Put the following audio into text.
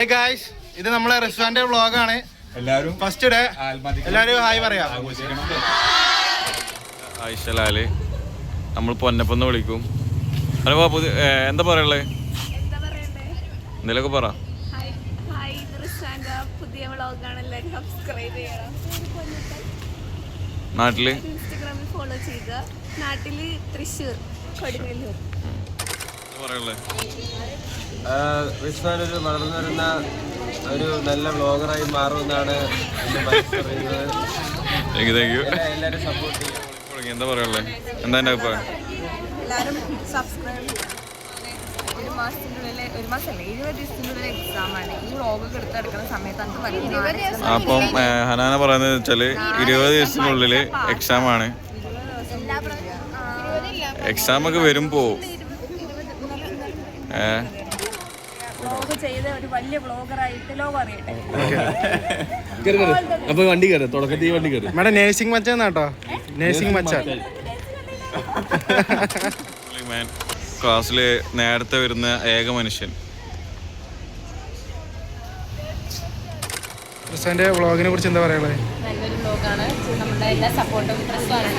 Guys, ഇത് നമ്മളെ restaurant വ്ളോഗാണ്. എല്ലാവരും ഫസ്റ്റ് ഡേ എല്ലാവരും ഹായ് പറയാം. ആയിഷലാല് നമ്മൾ പൊന്നപ്പെന്ന് വിളിക്കും. ഹലോ ബാപ്പു, എന്താ പറയുള്ളത്? എന്തെങ്കിലുമൊക്കെ പറ. നാട്ടില് ഇൻസ്റ്റാഗ്രാമിൽ ഫോളോ ചെയ്യുക. നാട്ടില് തൃശ്ശൂർ കൊടുങ്ങല്ലൂർ. ഒരു വളർന്നു വരുന്ന ഒരു നല്ല വ്ളോഗറായി മാറുമെന്നാണ് എൻ്റെ മനസ്സ് പറയുന്നത്. എല്ലാവരും സപ്പോർട്ട് ചെയ്യും. എന്താ പറയുള്ളത്? എന്താ എൻ്റെ അഭിപ്രായം? എല്ലാവരും സബ്സ്ക്രൈബ് ചെയ്യുക. ഒരു മാസത്തിനുള്ളിൽ 20 ദിവസത്തിനുള്ളിൽ എക്സാമാണ്. ഈ വ്ളോഗൊക്കെ എടുത്തെടുക്കുന്ന സമയത്ത് നമുക്ക് അപ്പം ഹനാന പറയുന്നത് വെച്ചാൽ 20 ദിവസത്തിനുള്ളിൽ എക്സാം ആണ്. എക്സാം ഒക്കെ വരുമ്പോ വ്ളോഗ് ചെയ്ത് ഒരു വലിയ വ്ളോഗറായിട്ട് ലോ പറയട്ടെ. അപ്പൊ വണ്ടി കയറി തുടക്കത്തിൽ വണ്ടി കയറി നമ്മുടെ നേഴ്സിംഗ് മച്ചാട്ടോ, നേഴ്സിംഗ് മച്ചാൻ. ക്ലാസ്സില് നേരത്തെ വരുന്ന ഏക മനുഷ്യൻ. റെസ്റ്റോറന്റ് വ്ളോഗിനെ കുറിച്ച് എന്താ പറയുള്ളത്? നല്ലൊരു വ്ളോഗാണ്. നമ്മുടെ എല്ലാ സപ്പോർട്ടും പ്രശ്നമാണ്.